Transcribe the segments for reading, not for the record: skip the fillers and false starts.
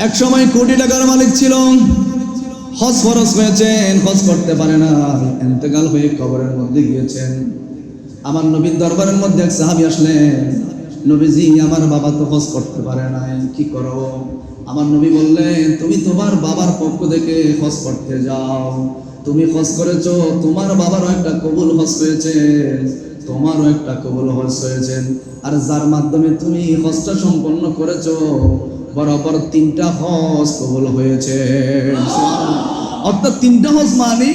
এক সময় কোটি টাকার মালিক ছিল, হজ ফরজ হয়েছেন, হজ করতে পারে না, ইন্তেকাল হয়ে কবরের মধ্যে গিয়েছেন। আমার নবীর দরবারের মধ্যে এক সাহাবী আসলেন, নবীজি আমার বাবা তো হজ করতে পারে নাই, কি করো? আমার নবী বললেন, তুমি তোমার বাবার পক্ষ থেকে হজ করতে যাও। তুমি হজ করেছো, তোমার বাবারও একটা কবুল হজ হয়েছে, তোমারও একটা কবুল হজ হয়েছে। আর যার মাধ্যমে তুমি হজটা সম্পন্ন করেছো, বরাবর 3টা হজ কবুল হয়েছে। অর্থাৎ 3টা হজ মানে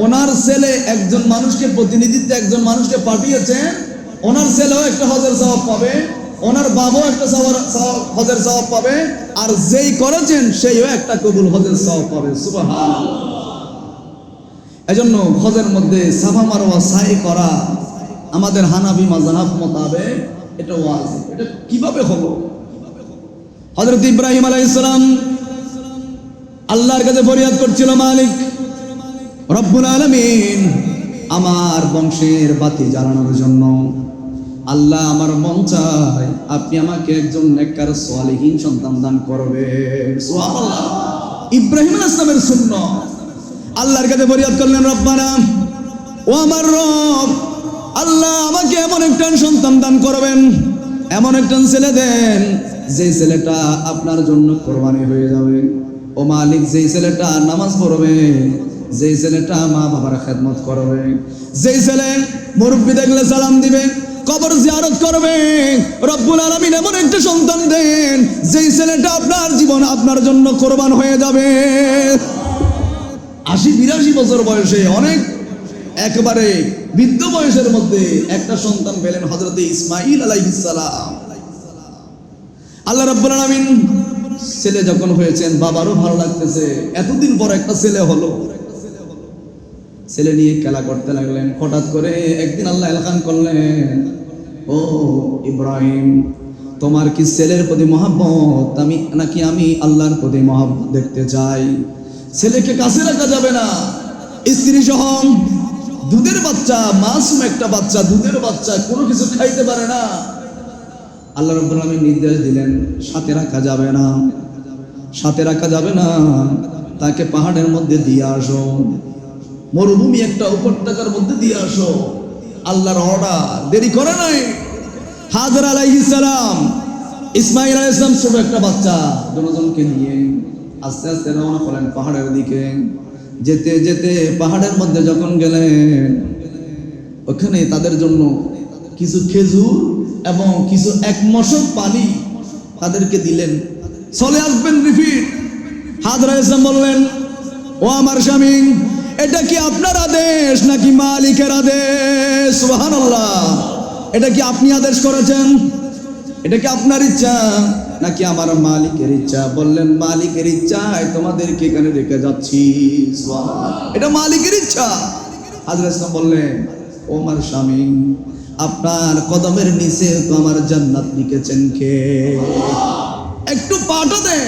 ওনার ছেলে একজন মানুষকে প্রতিনিধিত্বে একজন মানুষকে পাঠিয়েছেন, ওনার ছেলেও একটা হজের সওয়াব পাবে, ওনার বাবাও একটা হজের সওয়াব পাবে, আর যেই করেছেন সেইও একটা কবুল হজের সওয়াব পাবে। সুবহানাল্লাহ। এজন্য হজের মধ্যে সাফা মারওয়া সাই করা আমাদের হানাফি মাযহাব মোতাবেক এটা ওয়াজিব। এটা কিভাবে হলো? হযরত ইব্রাহিম আলাইহিস সালাম আল্লাহর কাছে ফরিয়াদ করছিল, মালিক রব্বুল আলামিন, আমার বংশের বাতি জ্বালানোর জন্য আল্লাহ আমার মন চায় আপনি আমাকে একজন নেককার সালেহীন সন্তান দান করবেন। সুবহানাল্লাহ। ইব্রাহিম আলাইহিস সালামের সুন্নাত। আল্লাহর কাছে ফরিয়াদ করলেন, রব্বানা, ও আমার রব, আল্লাহ আমাকে এমন একটা সন্তান দান করবেন, এমন একটা ছেলে দেন যে ছেলেটা আপনার জন্য কোরবানি হয়ে যাবে। ও মালিক, যেই ছেলেটা নামাজ পড়বে, যেই ছেলেটা মা বাবার খেদমত করবে, যেই ছেলে মুরব্বি দেখলে সালাম দিবে, কবর জিয়ারত করবে, রব্বুল আলামিন এমন একটা সন্তান দেন যেই ছেলেটা আপনার জীবন আপনার জন্য কোরবান হয়ে যাবে। 80-82 বছর বয়সে, অনেক একেবারে বৃদ্ধ বয়সের মধ্যে একটা সন্তান পেলেন হযরত ইসমাঈল আলাইহিস সালাম। আল্লাহ রাব্বুল আলামিন ছেলে যখন হয়েছেন, বাবারও ভালো লাগতেছে, এতদিন পর একটা ছেলে হলো। ছেলে নিয়ে খেলা করতে লাগলেন। হঠাৎ করে একদিন আল্লাহ এলান করলেন, ও ইব্রাহিম, তোমার কি ছেলের প্রতি মহব্বত নাকি আমি আল্লাহর প্রতি মহব্বত দেখতে চাই? ছেলেকে কাছে রাখা যাবে না। স্ত্রী সহ দুধের বাচ্চা, মাসুম একটা বাচ্চা, দুধের বাচ্চা, কোনো কিছু খাইতে পারে না। আল্লাহ রাব্বুল আলামিন নির্দেশ দিলেন, সাথে রাখা যাবে না, সাথে রাখা যাবে না, তাকে পাহাড়ের মধ্যে দিয়ে আসো, মরুভূমি একটা উপত্যকার মধ্যে দিয়ে আসো। আল্লাহর অর্ডার, দেরি করে নাই। হাজরা আলাইহিস সালাম, ইসমাঈল আলাইহিস সালাম ছোট একটা বাচ্চা, দুজনকে নিয়ে আস্তে আস্তে রওনা করলেন পাহাড়ের দিকে। যেতে যেতে পাহাড়ের মধ্যে যখন গেলেন, ওখানে তাদের জন্য কিছু খেজুর এবং কিছু 1 মশক পানি তাদেরকে দিলেন, চলে আসবেন রিপিট। হাজরা আলাইহিস সালাম বললেন, ও আমার স্বামী, এটা কি আপনার আদেশ নাকি মালিকের আদেশ? সুবহানাল্লাহ। এটা কি আপনি আদেশ করেছেন? এটা কি আপনার ইচ্ছা নাকি আমার মালিকের ইচ্ছা? বললেন, মালিকের ইচ্ছায় তোমাদেরকে এখানে রেখে যাচ্ছি। সুবহানাল্লাহ। এটা মালিকের ইচ্ছা। হযরত ইসলাম বললেন, ও আমার স্বামী, আপনার কদমের নিচে তো আমার জান্নাত লিখেছেন কে? একটু পাঠা দেন।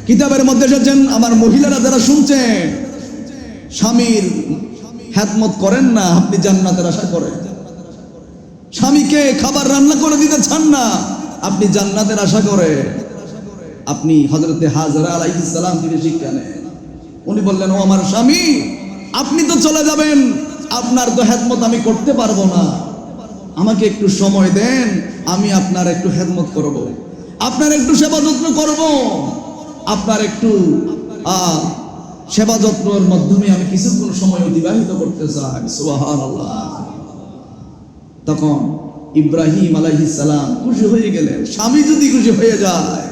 কিতাবের মধ্যে এসেছেন, আমার মহিলারা যারা শুনছেন, স্বামীর খেদমত করেন না, আপনি জান্নাতের আশা করেন। স্বামীকে খাবার রান্না করে দিতে চান না, আপনি জান্নাতের আশা করে। আপনি হযরতে হাজরা আলাইহিস সালাম থেকে শিক্ষা নেন। উনি বললেন, ও আমার স্বামী, আপনি তো চলে যাবেন, আপনার তো খেদমত আমি করতে পারবো না, আমাকে একটু সময় দেন, আমি আপনার একটু খেদমত করব, আপনার একটু সেবা যত্ন করব, আপনার একটু সেবা যত্নের মাধ্যমে আমি কিছুক্ষণ সময় অতিবাহিত করতে চাই। সুবহানাল্লাহ। তখন ইব্রাহিম আলাইহিস সালাম খুশি হয়ে গেলেন। স্বামী যদি খুশি হয়ে যায়,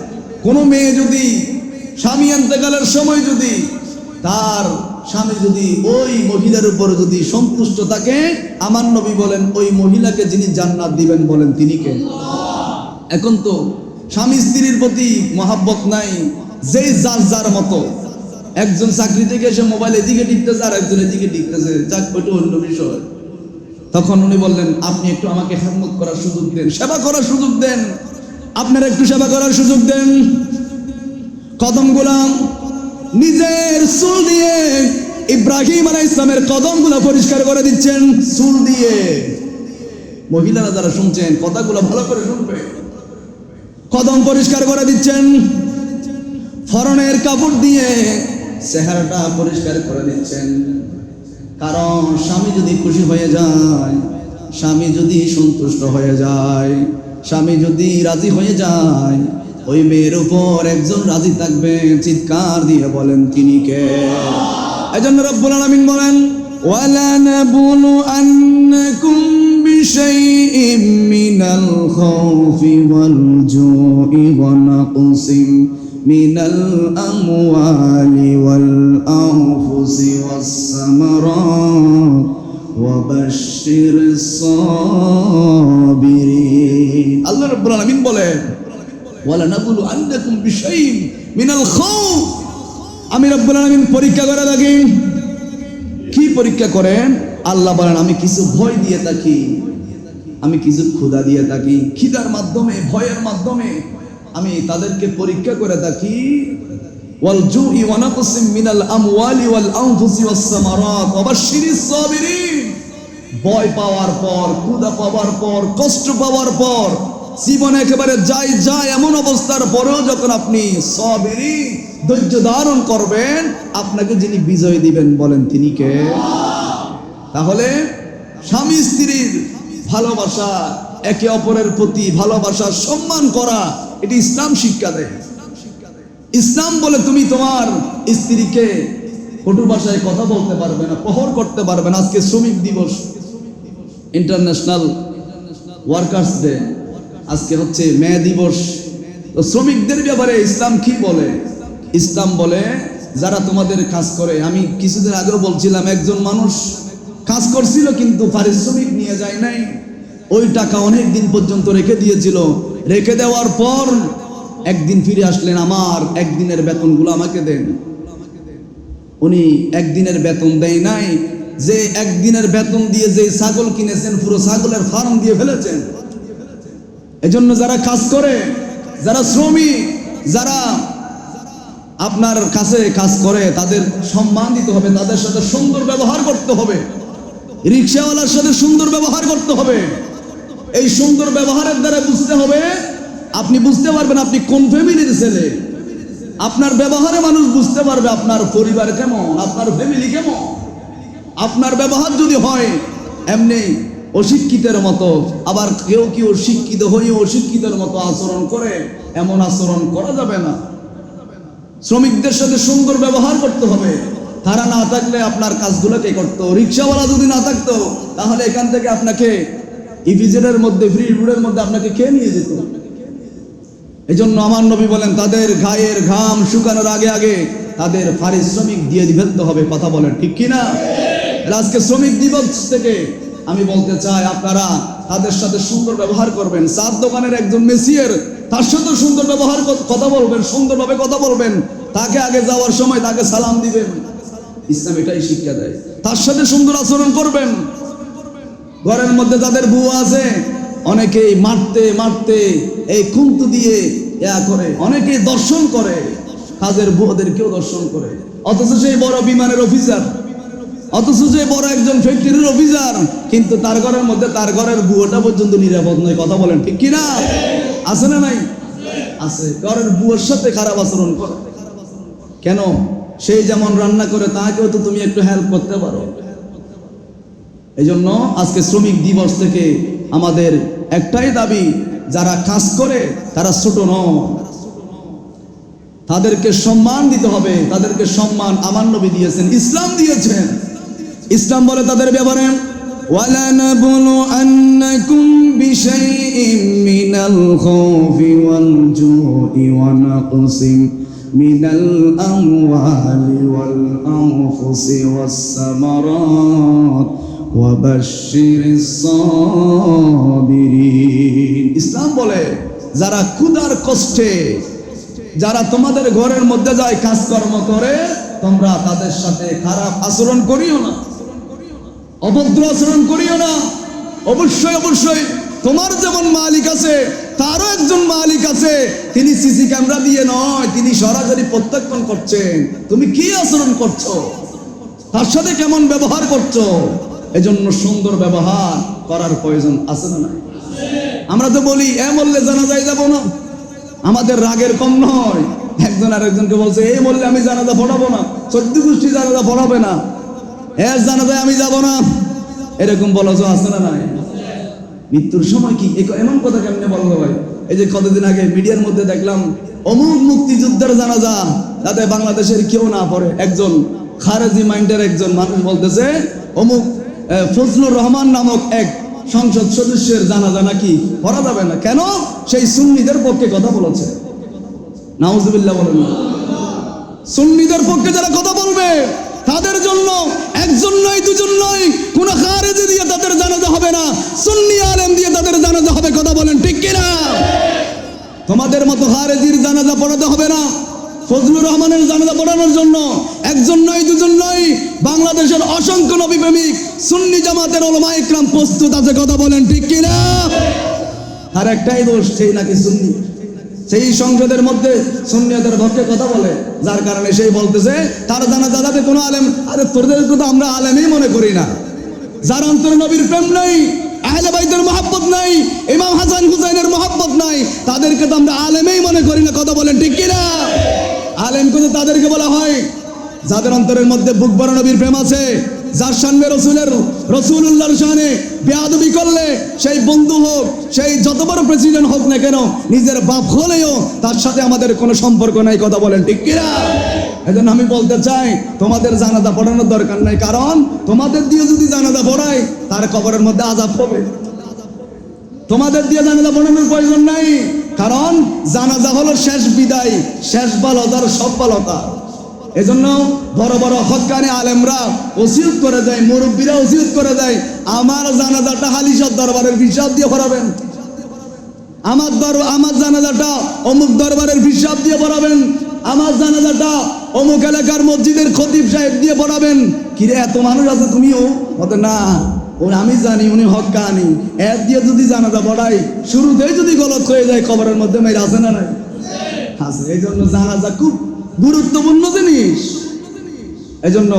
কোনো মেয়ে যদি স্বামী ইন্তেকালের সময় যদি তার স্বামী যদি ওই মহিলার উপর যদি সন্তুষ্ট থাকে, আমার নবী বলেন, ওই মহিলাকে যিনি জান্নাত দিবেন বলেন তিনি কে? এখন তো স্বামী স্ত্রীর প্রতি মহাব্বত নাই, যেই যার যার মতো। একজন চাকরি থেকে এসে মোবাইল এদিকে টিপতেছে, আর একজন এদিকে টিপতেছে, যাক ওইটা অন্য বিষয়। তখন উনি বললেন, আপনি একটু আমাকে খেদমত করার সুযোগ দেন, সেবা করার সুযোগ দেন, আপনারা একটু সেবা করার সুযোগ দেন। কদমগুলা নিজের চুল দিয়ে ইব্রাহিম আলাইহিস সালামের কদমগুলা পরিষ্কার করে দিচ্ছেন, চুল দিয়ে। মহিলারা যারা শুনছেন, কথাগুলো ভালো করে শুনবে। কদম পরিষ্কার করে দিচ্ছেন। কাপড় দিয়ে চেহারাটা পরিষ্কার করে দিচ্ছেন। কারণ স্বামী যদি খুশি হয়ে যায়, স্বামী যদি সন্তুষ্ট হয়ে যায়, স্বামী যদি রাজি হয়ে যায়, ওই মেয়ের উপর একজন রাজি থাকবে। চিৎকার দিয়ে বলেন তিনি কে? এজন্য রব্বুল আলামিন বলেন, وَلَنَبْلُوَنَّكُمْ بِشَيْءٍ مِّنَ الْخَوْفِ وَالْجُوعِ وَنَقْصٍ مِّنَ الْأَمْوَالِ وَالْأَنفُسِ وَالثَّمَرَاتِ وَبَشِّرِ الصَّابِرِينَ। আল্লাহ রাব্বুল আলামিন বলেন, وَلَنَبْلُوَنَّكُمْ بِشَيْءٍ مِّنَ الْخَوْفِ। আমি রব্বুল আলামিন পরীক্ষা করে থাকি। কি পরীক্ষা করেন? আল্লাহ বলেন, আমি কিছু ভয় দিয়ে থাকি, আমি কিছু ক্ষুধা দিয়ে থাকি। খিদার মাধ্যমে, ভয়ের মাধ্যমে আমি তাদেরকে পরীক্ষা করে থাকি। ওয়াল জুই ওয়া নাকসিম মিনাল আমওয়ালি ওয়াল আনফুসি ওয়াস সামারাত ওয়া বাশশিরিস সাবিরিন। ভয় পাওয়ার পর, ক্ষুধা পাওয়ার পর, কষ্ট পাওয়ার পর, জীবনে একেবারে যায় এমন অবস্থার পরেও যখন আপনি সাবিরিন, ধৈর্য ধারণ করবেন, আপনাকে যিনি বিজয় দিবেন বলেন তিনি কে? তাহলে স্বামী স্ত্রীর ভালোবাসা, একে অপরের প্রতি ভালোবাসা, সম্মান করা, এটি ইসলাম শিক্ষা দেয়। ইসলাম বলে তুমি তোমার স্ত্রীকে কটু ভাষায় কথা বলতে পারবে না, প্রহর করতে পারবে না। আজকে শ্রমিক দিবস, ইন্টারন্যাশনাল ওয়ার্কার্স ডে, আজকে হচ্ছে মে দিবস। তো শ্রমিকদের ব্যাপারে ইসলাম কি বলে? ইসলাম বলে, যারা তোমাদের কাজ করে, আমি কিছুদিন আগেও বলছিলাম, একজন মানুষ কাজ করছিল কিন্তু পারিশ্রমিক নিয়ে যায় নাই। ওই টাকা অনেক দিন পর্যন্ত রেখে দিয়েছিল। রেখে দেওয়ার পর একদিন ফিরে আসলেন, আমার একদিনের বেতনগুলো আমাকে দেন। উনি একদিনের বেতন দেয় নাই। যে একদিনের বেতন দিয়ে যে ছাগল কিনেছেন, পুরো ছাগলের ফার্ম দিয়ে ফেলেছেন। এজন্য যারা কাজ করে, যারা শ্রমিক, যারা আপনার কাছে কাজ করে, তাদের সম্মান দিতে হবে, তাদের সাথে সুন্দর ব্যবহার করতে হবে। রিকশাওয়ালার সাথে সুন্দর ব্যবহার করতে হবে। এই সুন্দর ব্যবহারের দ্বারা বুঝতে হবে, আপনি বুঝতে পারবেন আপনি কোন ফ্যামিলির ছেলে। আপনার ব্যবহারে মানুষ বুঝতে পারবে আপনার পরিবার কেমন, আপনার ফ্যামিলি কেমন। আপনার ব্যবহার যদি হয় এমনি অশিক্ষিতের মতো, আবার কেউ কেউ শিক্ষিত হয়ে অশিক্ষিতের মতো আচরণ করে, এমন আচরণ করা যাবে না। শ্রমিকদের সাথে সুন্দর ব্যবহার করতে হবে। তারা না থাকলে আপনার কাজগুলো কে করতো? রিক্সাওয়ালা যদি না থাকতো, তাহলে এখান থেকে আপনাকে ইভিজেডের মধ্যে, ফ্রি রোডের মধ্যে আপনাকে কে নিয়ে যেত? এই জন্য আমার নবী বলেন, তাদের গায়ের ঘাম শুকানোর আগে আগে তাদের পারিশ্রমিক দিয়ে ফেলতে হবে। কথা বলেন ঠিক কিনা? আজকে শ্রমিক দিবস থেকে আমি বলতে চাই, আপনারা তাদের সাথে সুন্দর ব্যবহার করবেন। চার দোকানের একজন মেসিয়ার, তার সাথে সুন্দর ব্যবহার কথা বলবেন, সুন্দরভাবে কথা বলবেন। তাকে আগে যাওয়ার সময় তাকে সালাম দিবেন। ইসলাম এটাই শিক্ষা দেয়। তার সাথে সুন্দর আচরণ করবেন। ঘরের মধ্যে যাদের বউ আছে, অনেকেই মারতে মারতে এই কুন্তু দিয়ে করে, অনেকেই দর্শন করে, কাজের বউদেরকেও দর্শন করে। অথচ সেই বড় বিমানের অফিসার, অথচ যে বড় একজন ফ্যাক্টরির অফিসার, কিন্তু তার ঘরের মধ্যে তার ঘরের বুয়োটা পর্যন্ত নিরাপদ নয়। কথা বলেন ঠিক কিনা? আছে না নাই? আছে। ঘরের বুয়োর সাথে খারাপ আচরণ করে। কেন? সেই যেমন রান্না করে, তাকেও তো তুমি একটু হেল্প করতে পারো। এই জন্য আজকে শ্রমিক দিবস থেকে আমাদের একটাই দাবি, যারা কাজ করে তারা ছোট নয়, তাদেরকে সম্মান দিতে হবে। তাদেরকে সম্মান আমার নবী দিয়েছেন, ইসলাম দিয়েছেন। ইসলাম বলে তাদের ব্যাপারে, وَلَنَبْلُوَنَّكُمْ بِشَيْءٍ مِّنَ الْخَوْفِ وَالْجُوعِ وَنَقْصٍ مِّنَ الْأَمْوَالِ وَالْأَنفُسِ وَالثَّمَرَاتِ وَبَشِّرِ الصَّابِرِينَ। ইসলাম বলে, যারা ক্ষুধার কষ্টে, যারা তোমাদের ঘরের মধ্যে যায় কাজকর্ম করে, তোমরা তাদের সাথে খারাপ আচরণ করিও না, অভদ্র আচরণ করিও না। অবশ্যই অবশ্যই তোমার যেমন মালিক আছে, তারও একজন মালিক আছে। তিনি সিসি ক্যামেরা দিয়ে নয়, তিনি সরাসরি প্রত্যক্ষণ করছেন তুমি কি আচরণ করছো, তার সাথে কেমন ব্যবহার করছো। এজন্য সুন্দর ব্যবহার করার প্রয়োজন আছে না? আমরা তো বলি, বললে জানাজায় যাব না। আমাদের রাগের কম নয়। একজন আরেকজনকে বলছে, এই বললে আমি জানাজা পড়াবো না, 14 গোষ্ঠী জানাজা পড়াবে না, এর জানাজায় আমি যাব না, এরকম বলা তো আছে না নাই? মৃত্যুর সময় কি এমন কথা কেমনে বলবো ভাই? এই যে কতদিন আগে মিডিয়ার মধ্যে দেখলাম অমুক মুক্তিযুদ্ধের জানাজা, তাতে বাংলাদেশের কেউ না পড়ে। একজন খারেজি মাইন্ডের একজন মানুষ বলতেছে অমুক ফজলুর রহমান নামক এক সংসদ সদস্যের জানাজা নাকি পড়া যাবে না। কেন? সেই সুন্নিদের পক্ষে কথা বলেছে। নাউজুবিল্লাহ বলেন না। সুন্নিদের পক্ষে যারা কথা বলবে তাদের জন্য একজন নয়, দুজন নয়, কোন খারেজি দিয়ে তাদের জানাজা হবে না, সুন্নি আলেম দিয়ে তাদের জানাজা হবে। কথা বলেন ঠিক কিনা? তোমাদের মতো খারেজির জানাজা পড়াতে হবে না। ফজলুর রহমানের জানাজা পড়ানোর জন্য একজন নয়, দুজন নয়, বাংলাদেশের অসংখ্য নবী প্রেমিক সুন্নি জামাতের উলামা ইকরাম প্রস্তুত আছে। কথা বলেন ঠিক কিনা? আর একটাই দোষ, সেই নাকি সুন্নি, সেই সংসদের মধ্যে সুন্নিয়তের পক্ষে কথা বলে, যার কারণে সেই বলতেছে তার জানাজা যাতে কোনো আলেম, আরে তোদেরকে তো আমরা আলেমই মনে করি না। যার অন্তরে নবীর প্রেম নাই, আহলে বাইতের মহব্বত নাই, ইমাম হাসান হুসাইনের মহব্বত নাই, তাদেরকে তো আমরা আলেমই মনে করি না। কথা বলেন ঠিক কিনা? আলেম কিন্তু তাদেরকে বলা হয় যাদের অন্তরের মধ্যে বুক ভরা নবীর প্রেম আছে, যার সামনে রসুলুল্লাহর শানে বেয়াদবি করলে সেই বন্ধু হোক, সেই যত বড় প্রেসিডেন্ট হোক না কেন, নিজের বাপ হলেও তার সাথে আমাদের কোনো সম্পর্ক নাই। কথা বলেন ঠিক কিনা? এজন্য আমি বলতে চাই তোমাদের জানাজা পড়ানোর দরকার নাই, কারণ তোমাদের দিয়ে যদি জানাজা পড়ায় তার কবরের মধ্যে আযাব হবে। তোমাদের দিয়ে জানাজা পড়ানোর প্রয়োজন নাই, কারণ জানাজা হলো শেষ বিদায়, শেষ বালতার সব বালতা। এজন্য বড় বড় হক্কানি আলেমরা ওসিয়ত করে দেয়, মুরব্বীরা ওসিয়ত করে দেয়, আমার জানাজাটা হালিশার দরবারের হিসাব দিয়ে পড়াবেন, আমার জানাজাটা অমুক দরবারের হিসাব দিয়ে পড়াবেন, আমার জানাজাটা অমুক এলাকার মসজিদের খতিব সাহেব দিয়ে পড়াবেন। কিরে এত মানুষ আছে তুমিও? বলতে না, আমি জানি উনি হক্কানি, এর দিয়ে যদি জানাজা পড়াই শুরুতেই যদি গলত হয়ে যায় কবরের মধ্যে মেয়ের আছে না নাই? আছে। এই জন্য জানাজা খুব গুরুত্বপূর্ণ জিনিস। এজন্য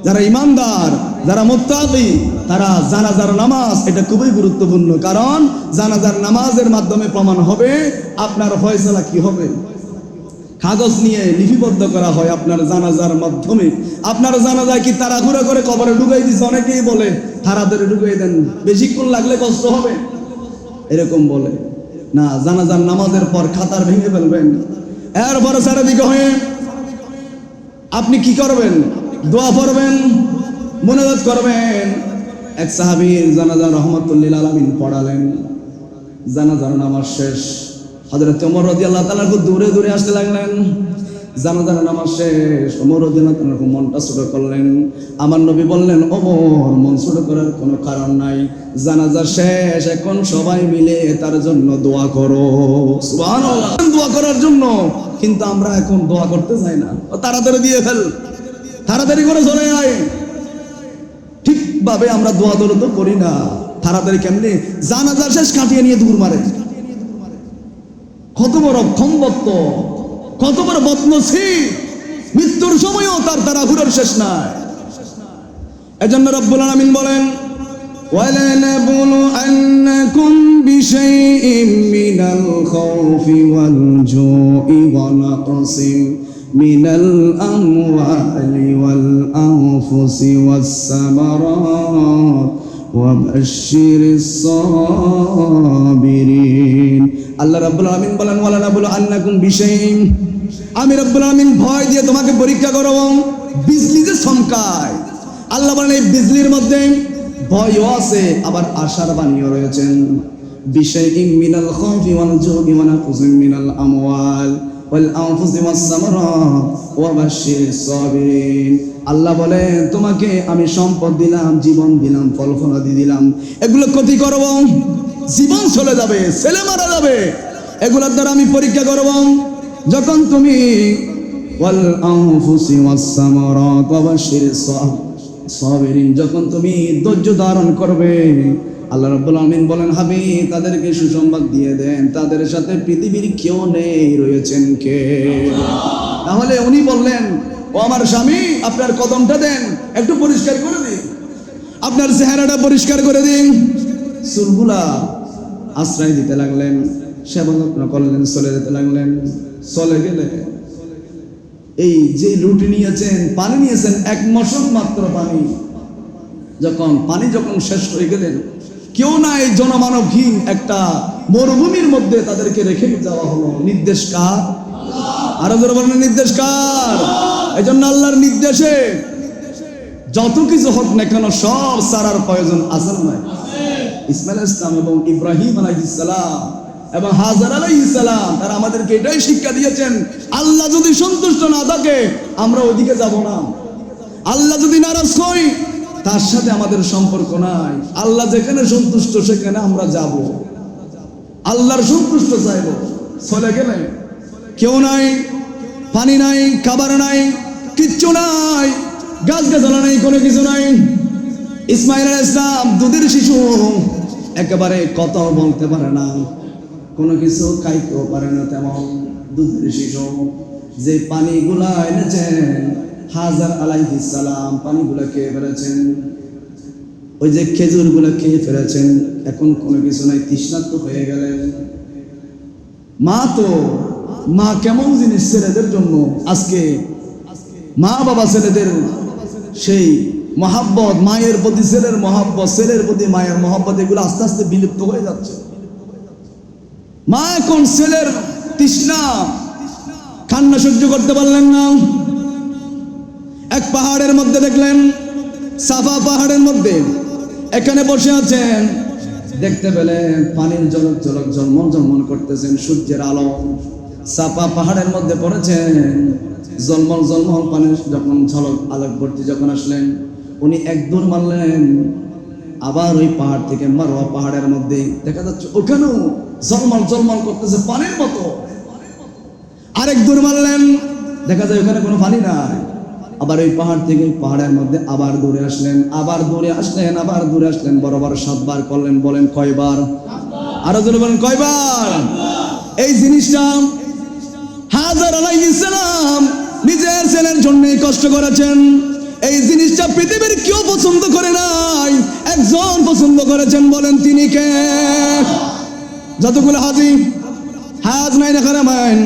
যারা ইমানদার, যারা মুত্তাকি, তারা জানাজার নামাজ এটা খুবই গুরুত্বপূর্ণ, কারণ জানাজার নামাজের মাধ্যমে প্রমাণ হবে আপনার ফয়সালা কি হবে। কাগজ নিয়ে লিপিবদ্ধ করা হয় আপনার জানাজার মাধ্যমে। আপনার জানাজায় কি তাড়াহুড়া করে কবরে ঢুকাই দিচ্ছে? অনেকেই বলে তাড়াতাড়ি ঢুকাই দেন, বেশিক্ষণ লাগলে কষ্ট হবে, এরকম বলে না। জানাজার নামাজের পর খাতার ভেঙে ফেলবেন, এরপরে চারিদিকে হয়ে আপনি কি করবেন? দোয়া পড়বেন, মুনাজাত করবেন। এক সাহাবীর জানাজা রাহমাতুল লিল আলামিন পড়ালেন। জানাজার নামাজ শেষ, হযরত ওমর রাদিয়াল্লাহু তাআলা খুব দূরে দূরে আসতে লাগলেন। জানাজার নামাজ শেষ, ওমর রাদিয়াল্লাহু তাআলা মনটা ছোট করলেন। আমার নবী বললেন, ওমর মন ছোট করার কোনো কারণ নাই, জানাজা শেষ, এখন সবাই মিলে তার জন্য দোয়া করো। সুবহানাল্লাহ, দোয়া করার জন্য। কিন্তু আমরা এখন দোয়া করতে চাই না, তাড়াতাড়ি দিয়ে ফেল, তাড়াতাড়ি করে চলে আয়। ঠিকভাবে আমরা দোয়া দৌড় তো করি না। তাড়াতাড়ি কেমনে জানাজা শেষ কাটিয়ে নিয়ে দূর মারে। কত বড় ক্ষমবত্ত, কত বড় বদনসিব, মৃত্যুর সময়ও তার তাড়াহুড়োর শেষ নাই। এজন্য রব্বুল আলামিন বলেন, وَلَنَبْلُوَنَّكُمْ بِشَيْءٍ مِّنَ الْخَوْفِ وَالْجُوعِ وَنَقْصٍ مِّنَ الْأَمْوَالِ وَالْأَنفُسِ وَالثَّمَرَاتِ وَبَشِّرِ الصَّابِرِينَ। আল্লাহ রাব্বুল আলামিন বলেন, ওয়ালানাবলুআন্নাকুম বিশাইইন, আমি রব্বুল আলামিন ভয় দিয়ে তোমাকে পরীক্ষা করব। বিজলি যে চমকায়, আল্লাহ বলেন এই বিজলির মধ্যে ভয়ও আছে, আবার আশার বাণীও রয়েছেন। বিশাইইন মিনাল খাউফি ওয়াল জু'i ওয়া নাকসিম মিনাল আমওয়াল ওয়াল আনফুসি ওয়াস সামারাত ওয়া বাশশিরিস সাবিরিন। আল্লাহ বলেন তোমাকে আমি সম্পদ দিলাম, জীবন দিলাম, ফল ফলাদি দিলাম, এগুলো ক্ষতি করব, জীবন চলে যাবে, ছেলে মারা যাবে, এগুলোর দ্বারা আমি পরীক্ষা করব। যখন তুমি ওয়াল আনফুসি ওয়াস সামারাত ওয়া বাশশিরিস সাবিরিন, যখন তুমি ধৈর্য ধারণ করবে, আল্লাহ রাব্বুল আলামিন বলেন, হাবিব তাদেরকে সুসংবাদ দিয়ে দেন, তাদের সাথে পৃথিবীর কেউ নেই, রয়েছেন কে? তাহলে উনি বললেন, ও আমার স্বামী, আপনার কদমটা দেন, একটু পরিষ্কার করে দিন, আপনার চেহারাটা পরিষ্কার করে দিন। চুলগুলা আশ্রয় দিতে লাগলেন। সেবা যত্ন করলেন, চলে যেতে লাগলেন। চলে গেলে এই যে রুটি নিয়েছেন, পানি নিয়েছেন, 1 মশক মাত্র পানি, পানি যখন শেষ হয়ে গেলেন, কেউ নাই, জনমানবহীন একটা মরুভূমির মধ্যে তাদেরকে রেখে যাওয়া হলো। নির্দেশ কার? আরো জোরে বলেন, নির্দেশ কার? এই জন্য আল্লাহর নির্দেশে যত কিছু হোক না কেন সব সারার প্রয়োজন আছে না? ইসমাইল ইসলাম এবং ইব্রাহিম আলাইহিস সালাম এবং হাজার আলাইহিস সালাম তারা আমাদেরকে এটাই শিক্ষা দিয়েছেন, আল্লাহ যদি সন্তুষ্ট না থাকে আমরা ওইদিকে যাব না। আল্লাহ যদি নারাজ হয় তার সাথে আমাদের সম্পর্ক নাই। আল্লাহ যেখানে সন্তুষ্ট সেখানে আমরা যাব, আল্লাহর সন্তুষ্ট চাইব। চলে গেলে কেউ নাই, পানি নাই, খাবার নাই, কিচ্ছু নাই, গাছগাছালা নাই, কোনো কিছু নাই। ইসমাইল আলাইহিস সালাম দুধের শিশু, একেবারে কথাও বলতে পারে না, কোনো কিছু খাইতেও পারে না, তেমন দুধের শিশু। যে পানিগুলা এনেছেন হাজার আলাইহিস সালাম পানিগুলা খেয়ে ফেলেছেন, ওই যে খেজুরগুলা খেয়ে ফেলেছেন, এখন কোনো কিছু নাই, তৃষ্ণার্ত হয়ে গেলেন। মা কেমন জিনিস ছেলেদের জন্য। আজকে মা বাবা ছেলেদের সেই মহাব্বত, মায়ের প্রতি ছেলের মহাব্বত, ছেলের প্রতি মায়ের মহাব্বত, এগুলো আস্তে আস্তে বিলুপ্ত হয়ে যাচ্ছে। মা এখন ছেলের তৃষ্ণা কান্না সহ্য করতে পারলেন না। এক পাহাড়ের মধ্যে দেখলেন, সাফা পাহাড়ের মধ্যে, এখানে বসে আছেন, দেখতে পেলেন পানির ঝলক ঝলক ঝলমল ঝলমল করতেছেন, সূর্যের আলো সাফা পাহাড়ের মধ্যে পড়েছেন, ঝলমল ঝলমল পানির যখন ঝলক আলোকবর্তী যখন আসলেন, উনি এক দৌড় মারলেন। আবার ওই পাহাড় থেকে মারোয়া পাহাড়ের মধ্যে দেখা যাচ্ছে ওখানেও ঝলমল ঝলমল করতেছে পানির মতো। আরেক দৌড় মারলেন, দেখা যায় ওখানে কোনো পানি নাই। আবার ওই পাহাড় থেকে পাহাড়ের মধ্যে আবার দৌড়ে আসলেন, আবার দৌড়ে আসলেন, আবার দৌড়ে আসলেন, বরাবর 7 বার করলেন। বলেন কয়বার? আরো জোরে বলেন কয়বার? এই জিনিসটা হাজার আলাইহিস সালাম নিজের ছেলের জন্য কষ্ট করেছেন। এই জিনিসটা পৃথিবীর কেউ পছন্দ করে নাই, একজন পছন্দ করেছেন। বলেন তিনি কে? যতগুলো হাজি হাজ নাই না খারামাইন,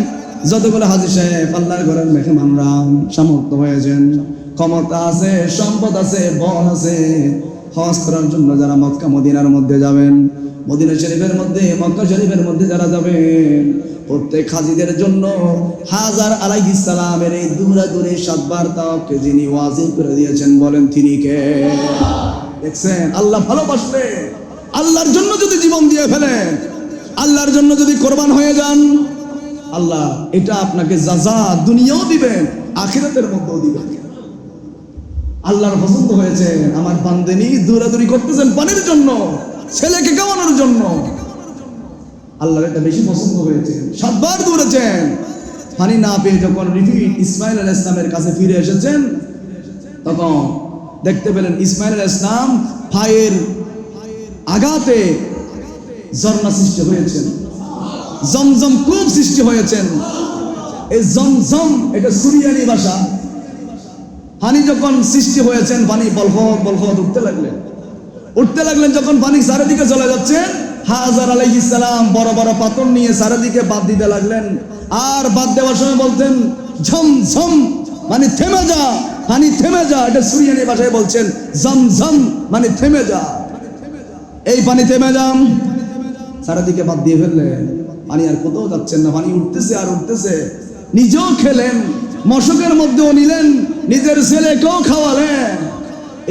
যতগুলো হাজি সাহেব আল্লাহর ঘরের মেহমানরা সামর্থ্য হয়েছেন, ক্ষমতা আছে, সম্পদ আছে, বল আছে, হজ করার জন্য যারা মক্কা মদিনার মধ্যে যাবেন, মদিনা শরীফের মধ্যে, মক্কা শরীফের মধ্যে যারা যাবেন, প্রত্যেক হাজিদের জন্য হাজার আলাইহিস সালামের এই দূরে 7 বার তাওয়াফকে যিনি ওয়াজিব করে দিয়েছেন, বলেন তিনি কে? দেখছেন, আল্লাহ ভালোবাসলে, আল্লাহর জন্য যদি জীবন দিয়ে ফেলেন, আল্লাহর জন্য যদি কোরবান হয়ে যান, আল্লাহ এটা আপনাকে যাজা দুনিয়াও দিবেন, আখিরাতের মধ্যেও দিবেন। আল্লাহর পছন্দ হয়েছে আমার বান্দেনি দৌড়াদৌড়ি করতেছেন পানির জন্য, ছেলেকে খাওয়ানোর জন্য, আল্লাহর এটা বেশি পছন্দ হয়েছে। 7 বার দৌড়েছেন, পানি না পেয়ে যখন রিপিট ইসমাইল আলাইহিস সালামের কাছে ফিরে এসেছেন, তখন দেখতে পেলেন ইসমাইল আলাইহিস সালাম পায়ের আঘাতে ঝর্ণা সৃষ্টি হয়েছেন, জমজম কূপ সৃষ্টি হয়েছেন। এই জমজম এটা সুরিয়ানি ভাষা। পানি যখন সৃষ্টি হয়েছেন, পানি বলখত উঠতে লাগলেন, যখন পানি চারিদিকে চলে যাচ্ছে, হাজার আলাইহিস সালাম বড় বড় পাথর নিয়ে চারিদিকে বাদ দিতে লাগলেন। আর বাদ দেওয়ার সময় বলতেন ঝমঝম, মানে থেমে যা, পানি থেমে যা। এটা সুরিয়ানি ভাষায় বলছেন জমজম, মানে থেমে যা, এই পানি থেমে যান। চারিদিকে বাদ দিয়ে ফেললেন, পানি আর কোথাও যাচ্ছেন না, পানি উঠতেছে আর উঠতেছে। নিজেও খেলেন, মশকের মধ্যেও নিলেন, নিজের ছেলেকেও খাওয়ালেন।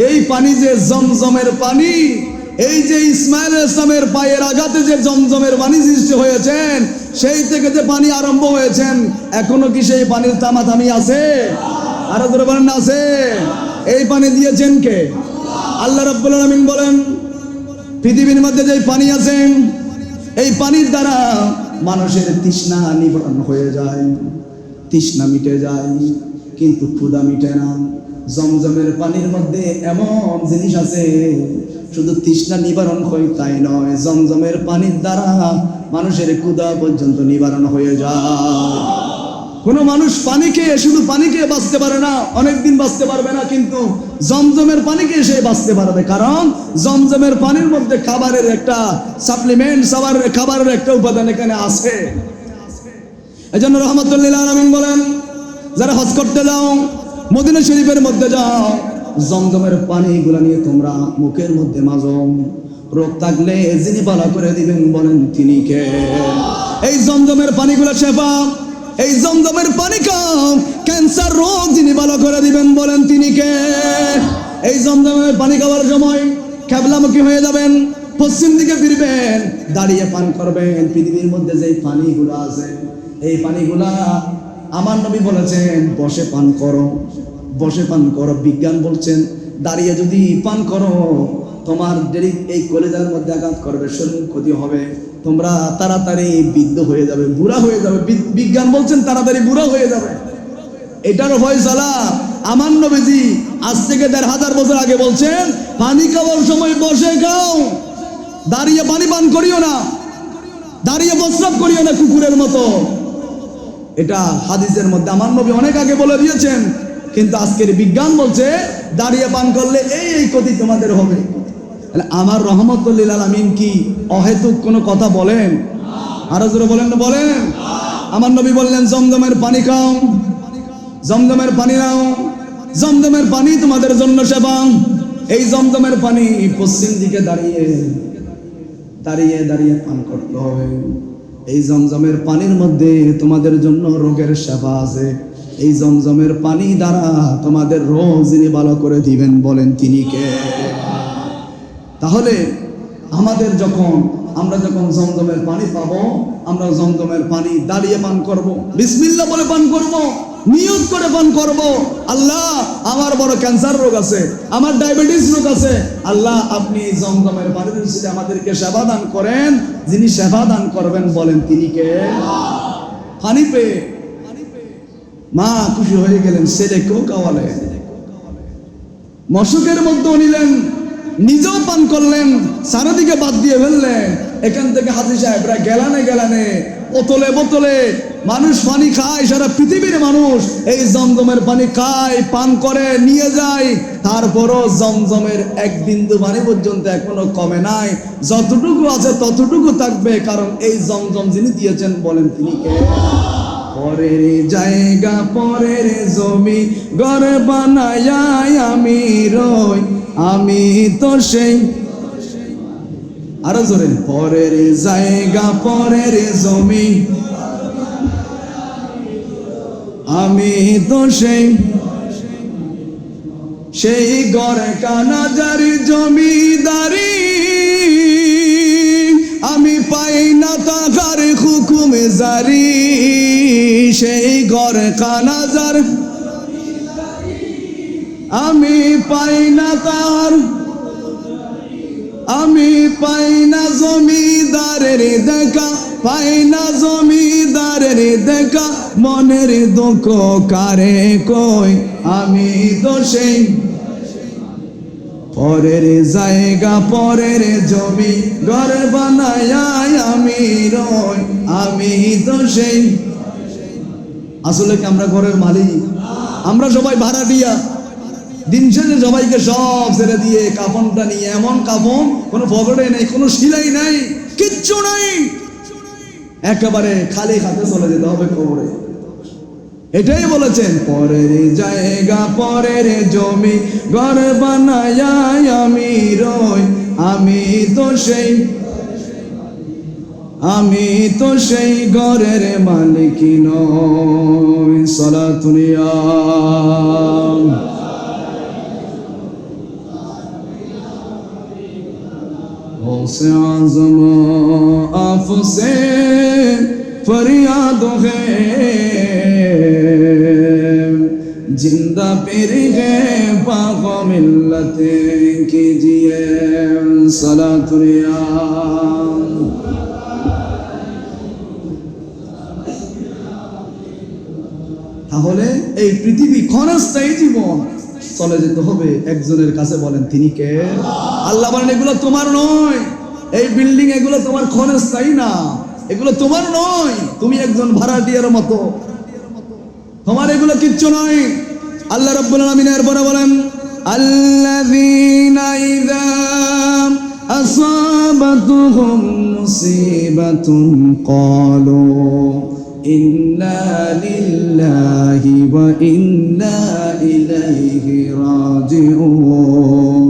এই পানি যে জমজমের পানি, এই যে ইসমাইল আলাইহিস সালামের পায়ের আঘাতে যে জমজমের পানি সৃষ্টি হয়েছেন, সেই থেকে যে পানি আরম্ভ হয়েছেন, এখনো কি সেই পানির তামাতামি আছে? আরো জোরে বলেন না আছে? এই পানি দিয়েছেন কে? আল্লাহ রাব্বুল আলামিন বলেন, পৃথিবীর মধ্যে যে পানি আছে, এই পানির দ্বারা মানুষের তৃষ্ণা নিবারণ হয়ে যায়, তৃষ্ণা মিটে যায়, কিন্তু ক্ষুধা মিটে না। জমজমের পানির মধ্যে এমন জিনিস আছে, শুধু তৃষ্ণা নিবারণ হয় তাই নয়, জমজমের পানির দ্বারা মানুষের ক্ষুধা পর্যন্ত নিবারণ হয়ে যায়। কোনো মানুষ পানি খেয়ে শুধু পানি খেয়ে বাঁচতে পারে না, অনেকদিন বাঁচতে পারবে না, কিন্তু জমজমের পানি খেয়ে সে বাঁচতে পারবে, কারণ জমজমের পানির মধ্যে খাবারের একটা সাপ্লিমেন্ট, খাবারের একটা উপাদান এখানে আছে। এজন্য রহমতুল্লাহ আলামিন বলেন, যারা হজ করতে যাও, মদিনা শরীফের মধ্যে যাও, জমজমের পানিগুলো নিয়ে তোমরা মুখের মধ্যে মাজো। রোগ থাকলে যিনি ভালো করে দিবেন বলেন তিনি কে? এই জমজমের পানিগুলো শেফা, এই জমজমের পানি খাও, ক্যান্সার রোগ যিনি ভালো করে দিবেন বলেন তিনি কে? এই জমজমের পানি খাওয়ার সময় ক্যাবলামুখী হয়ে যাবেন, পশ্চিম দিকে ফিরবেন, দাঁড়িয়ে পান করবেন। পৃথিবীর মধ্যে যে পানিগুলো আছে, এই পানিগুলা আমার নবী বলেছেন বসে পান করো, বসে পান করো। বিজ্ঞান বলছেন দাঁড়িয়ে যদি পান করো তোমার দেরি এই কলেজার মধ্যে আঘাত করবে, শরীর ক্ষতি হবে, তোমরা তাড়াতাড়ি বৃদ্ধ হয়ে যাবে, বুড়া হয়ে যাবে। বিজ্ঞান বলছেন তাড়াতাড়ি বুড়া হয়ে যাবে। এটার ফয়সালা আমার নবীজি আজ থেকে ১৫০০ বছর আগে বলছেন, পানি খাওয়ার সময় বসে খাও, দাঁড়িয়ে পানি পান করিও না, দাঁড়িয়ে প্রস্রাব করিও না কুকুরের মতো। এটা হাদিসের মধ্যে আমার নবী অনেক আগে বলে দিয়েছেন, কিন্তু আজকের বিজ্ঞান বলছে দাঁড়িয়ে পান করলে এই ক্ষতি তোমাদের হবে। আমার রহমতুল্লাহ আলামিন কি অহেতুক কোনো কথা বলেন? আরো জোরে বলেন না, বলেন। আমার নবী বললেন জমজমের পানি খাও, জমজমের পানি নাও, জমজমের পানি তোমাদের জন্য সেবা। এই জমজমের পানি পশ্চিম দিকে দাঁড়িয়ে দাঁড়িয়ে দাঁড়িয়ে পান করতে হবে। এই জমজমের পানির মধ্যে তোমাদের জন্য রোগের সেবা আছে। এই জমজমের পানি দ্বারা তোমাদের রোগ যিনি ভালো করে দিবেন বলেন তিনি কে? তাহলে আমরা যখন জমজমের পানি পাবো, আমরা জমজমের পানি দাঁড়িয়ে পান করব, বিসমিল্লাহ বলে পান করব, নিয়ত করে পান করব। আল্লাহ আমার বড় ক্যান্সার রোগ আছে, আমার ডায়াবেটিস রোগ আছে, আল্লাহ আপনি জমজমের পানির সাথে আমাদেরকে সেবা দান করেন। যিনি সেবা দান করবেন বলেন তিনি কে? পানি পেয়ে মা খুশি হয়ে গেলেন, ছেলেকেও খাওয়ালেন, মশকের মধ্যেও নিলেন, নিজেও পান করলেন, চারিদিকে বাদ দিয়ে ফেললেন। এখান থেকে হাজী সাহেবরা গেলানে গেলানে, বোতলে বোতলে মানুষ পানি খায়, সারা পৃথিবীর মানুষ এই জমজমের পানি খায়, পান করে, নিয়ে যায়। তারপরও জমজমের এক বিন্দু পানি পর্যন্ত এখনো কমে নাই, যতটুকু আছে ততটুকু থাকবে, কারণ এই জমজম যিনি দিয়েছেন বলেন তিনি কে? পরের জায়গা পরের জমি ঘর বানায় আমি রই, আমি তো সেই, আরো জোরে, পরের জায়গা পরের জমি আমি তো সেই ঘরে কানাজারি জমিদারি, আমি পাই না তাহার হুকুমে জারি। সেই ঘরে কানাজার আমি পাই না তার, আমি পাই না জমিদারের দেখা, পাই না জমিদারের দেখা, মনের দুঃখ কারে কই, আমি তো সেই পরের জায়গা পরের জমি ঘর বানায় আমি রই, আমি তো সেই। আসলে কি আমরা ঘরের মালিক? আমরা সবাই ভাড়াটিয়া। দিন শেষে সবাইকে সব ছেড়ে দিয়ে কাফনটা নিয়ে, এমন কাফন কোনো পকেটে নেই, কোনো সিলাই নাই, কিচ্ছু নাই, একেবারে খালি হাতে চলে যেতে হবে কবরে। এটাই বলেছেন, পরের জায়গা পরের জমি ঘর বানায় আমি রই, আমি তো সেই, আমি তো সেই ঘরের মালিক নই। সালাতুনিয়া से आज़म आपसे फरियाद है, जिंदा पीर है पाको मिल्लत कीजिए। सलातुनिया তাহলে এই পৃথিবী ক্ষণস্থায়ী জীবন, চলে যেতে হবে একজনের কাছে, বলেন তিনি কে? আল্লাহ বলেন এগুলো তোমার নয়, এই বিল্ডিং এগুলো তোমার ক্ষণস্থায়ী না, এগুলো তোমার নয়, তুমি একজন ভাড়াটিয়ার মতো। তোমার এগুলো কিচ্ছু নয়। আল্লাহ রাব্বুল আলামিন এরপরে বলেন আল্লাযীনা ইযা আসাবাতুহুম মুসিবাতুন ক্বালু ইন্না লিল্লাহি ওয়া ইন্না ইলাইহি রাজিউন।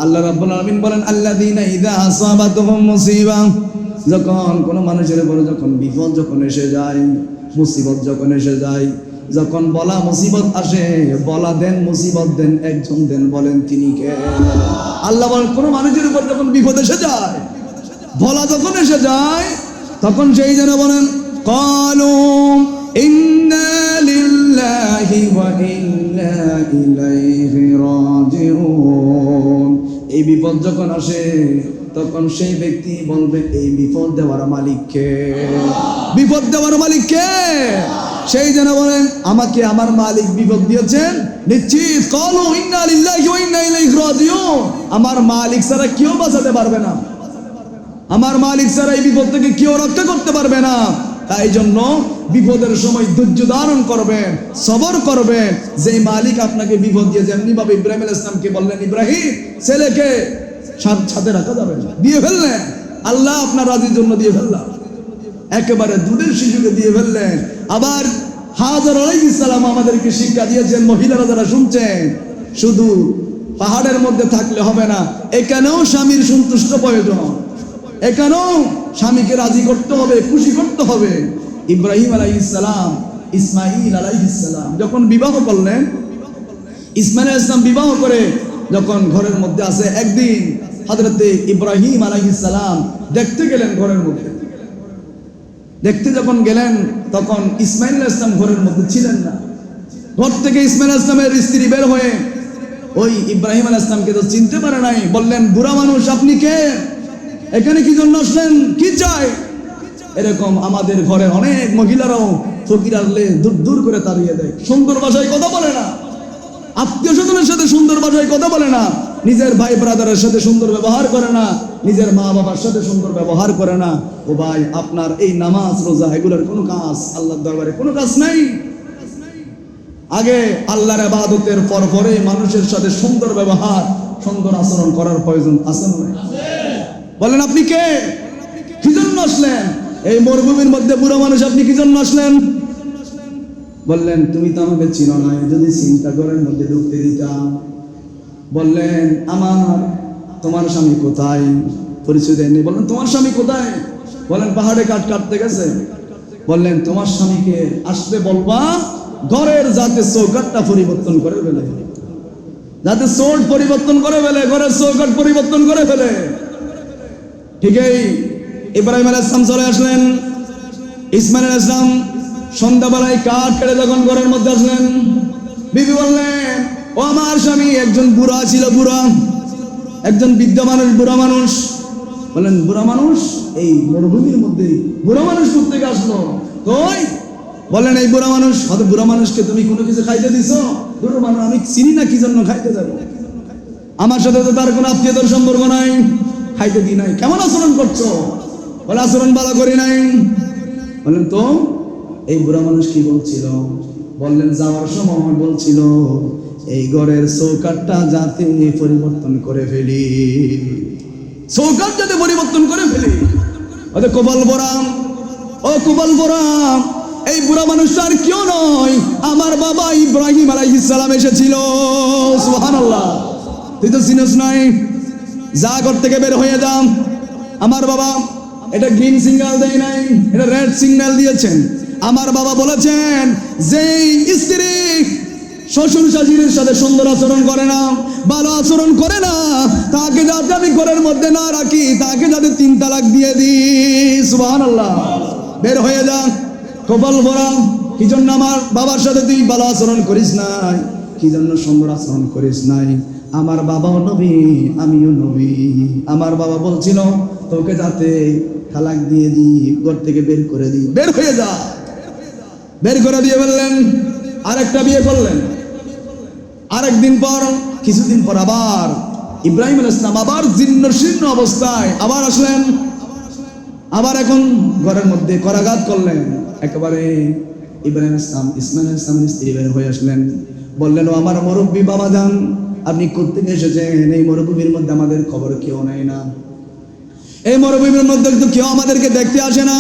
আল্লাহ রাব্বুল আলামিন বলেন আল্লাযীনা ইযা আসাবাতুহুম মুসিবা, যখন কোন মানুষের উপরে যখন বিপদ যখন এসে যায়, মুসিবত যখন এসে যায়, যখন বলা মুসিবত আসে, বলা দেন মুসিবত দেন একজন দেন, বলেন তিনি কে? আল্লাহ বলেন কোন মানুষের উপর যখন বিপদ এসে যায়, বলা যখন এসে যায়, তখন সেই যেন বলেন ক্বালু ইন্না লিল্লাহি ওয়া ইন্না ইলাইহি রাজিউন। এই বিপদ যখন আসে তখন সেই ব্যক্তি বলবে এই বিপদ দেওয়ার মালিক কে? বিপদ দেওয়ার মালিক কে? সেই যেন বলেন আমাকে আমার মালিক বিপদ দিয়েছেন নিশ্চিত। ক্বালু ইন্না লিল্লাহি ওয়া ইন্না ইলাইহি রাজিউন। আমার মালিক ছাড়া কেউ বাঁচাতে পারবে না, আমার মালিক ছাড়া এই বিপদ থেকে কেউ রক্ষা করতে পারবে না। তাই জন্য বিপদের সময় ধৈর্য ধারণ করবেন, সবর করবেন। যে মালিক আপনাকে বিপদ দিয়ে, যেমনি ভাবে ইব্রাহিম আলাইহিস সালামকে বললেন ইব্রাহিম ছেলেকে সাথে রাখা যাবে না, দিয়ে ফেললেন, আল্লাহ আপনার রাজির জন্য দিয়ে ফেললাম, একেবারে দুধের শিশুকে দিয়ে ফেললেন। আবার হাজর আলাইহিস সালাম আমাদেরকে শিক্ষা দিয়েছেন, মহিলারা যারা শুনছেন, শুধু পাহাড়ের মধ্যে থাকলে হবে না, এখানেও স্বামীর সন্তুষ্ট প্রয়োজন, এখানেও স্বামীকে রাজি করতে হবে, খুশি করতে হবে। ইব্রাহিম আলাইহিস সালাম ইসমাঈল আলাইহিস সালাম যখন বিবাহ করলেন, ইসমাঈল আলাইহিস সালাম বিবাহ করে যখন ঘরের মধ্যে আছে, একদিন হযরতে ইব্রাহিম আলাইহিস সালাম দেখতে গেলেন ঘরের মধ্যে। দেখতে যখন গেলেন তখন ইসমাঈল আলাইহিস সালাম ঘরের মধ্যে ছিলেন না। ঘর থেকে ইসমাঈল আলাইহিস সালামের স্ত্রী বের হয়ে ওই ইব্রাহিম আলাইহিস সালামকে তো চিনতে পারে নাই, বললেন বুড়া মানুষ আপনি কে? এখানে কি জন্য আসলেন? কি চাই? এরকম আমাদের ঘরে অনেক মহিলারাও ফকির আসলে দূর দূর করে তাড়িয়ে দেয়, সুন্দর ভাষায় কথা বলে না, আত্মীয় স্বজনের সাথে সুন্দর ভাষায় কথা বলে না, নিজের ভাই ব্রাদারের সাথে সুন্দর ব্যবহার করে না, নিজের মা বাবার সাথে সুন্দর ব্যবহার করে না। ও ভাই, আপনার এই নামাজ রোজা এগুলোর কোনো কাজ আল্লাহর দরবারে কোনো কাজ নাই। আগে আল্লাহর ইবাদতের পরে মানুষের সাথে সুন্দর ব্যবহার, সুন্দর আচরণ করার প্রয়োজন আছে না? বলেন আপনি কে? কি জন্য আসলেন এই মরুভূমির মধ্যে? বুড়ো মানুষ আপনি কি জন্য আসলেন? বললেন তুমি তো আমাকে চিনো না, যদি চিন্তা করার মধ্যে ঢুকতে দিতাম। বললেন তোমার স্বামী কোথায়? পরিচয় দেয়নি। বললেন তোমার স্বামী কোথায়? বলেন পাহাড়ে কাঠ কাটতে গেছে। বললেন তোমার স্বামীকে আসতে বলবা, ঘরের যাতে চৌকাটটা পরিবর্তন করে ফেলে, যাতে চোট পরিবর্তন করে ফেলে, ঘরের চৌকাট পরিবর্তন করে ফেলে। ঠিকই ইব্রাহিম আলাইহিস সালাম চলে আসলেন। ইসমাঈল আলাইহিস সালাম সন্ধ্যাবেলায় কাঠ কেটে যখন ঘরের মধ্যে আসলেন, বিবি বললেন ও আমার স্বামী একজন বুড়া ছিল, বুড়া একজন বৃদ্ধ মানুষ, বুড়া মানুষ। বললেন বুড়া মানুষ এই মরুভূমির মধ্যে বুড়া মানুষ কোথেকে আসলো? কই? বললেন এই বুড়া মানুষ। হয়তো বুড়া মানুষকে তুমি কোনো কিছু খাইতে দিছো? বুড়ো মানুষ আমি চিনি না, কি জন্য খাইতে যাবো? আমার সাথে তো তার কোনো আত্মীয়তার সম্পর্ক নাই, খাইতে দি নাই। কেমন আচরণ করছো? বলে আচরণ ভালো করি নাই। বললেন তো এই বুড়া মানুষ কি বলছিল? বললেন যাওয়ার সময় বলছিল এই ঘরের চৌকাটটা যাতে পরিবর্তন করে ফেলি, চৌকাট যাতে পরিবর্তন করে ফেলি। ওদের কোবাল বরাম, ও কোবাল বরাম, এই বুড়া মানুষটা আর কেউ নয়, আমার বাবা ইব্রাহিম আলাইহিস সালাম এসেছিল। সুবহানাল্লাহ। তুই তো চিনিস নাই, যা ঘর থেকে বের হয়ে যাও। আমার বাবা এটা গ্রিন সিগন্যাল দেয় নাই, এটা রেড সিগন্যাল দিয়েছেন। আমার বাবা বলেছেন যে স্ত্রী শ্বশুর শাশুড়ির সাথে সুন্দর আচরণ করে না, ভালো আচরণ করে না, তাকে যাতে আমি ঘরের মধ্যে না রাখি, তাকে যাতে 3 তালাক দিয়ে দিই। সুবহানাল্লাহ। বের হয়ে যা। কপাল ভরা, কি জন্য আমার বাবার সাথে তুই ভালো আচরণ করিস নাই? কি জন্য সুন্দর আচরণ করিস নাই? আমার বাবাও নবী, আমিও নবী। আমার বাবা বলছিল তোকে যাতে তালাক দিয়ে দিই, ঘর থেকে বের করে দিই। বের হয়ে যা। বের করে দিয়ে বললেন, আরেকটা বিয়ে করলেন। আরেকদিন পর, কিছুদিন পর আবার ইব্রাহিম আলাইহিস সালাম আবার জীর্ণ শীর্ণ অবস্থায় আবার আসলেন। আবার এখন ঘরের মধ্যে করাঘাত করলেন, একেবারে ইব্রাহিম ইসলাম ইসমাইল ইসলামের স্ত্রী বের হয়ে আসলেন, বললেন, ও আমার মুরব্বী বাবা যান, আপনি কোত্থেকে এসেছেন? এই মরুভূমির মধ্যে আমাদের খবর কেউ নেয় না, এই মরুভূমির মধ্যে তো কেউ আমাদেরকে দেখতে আসে না।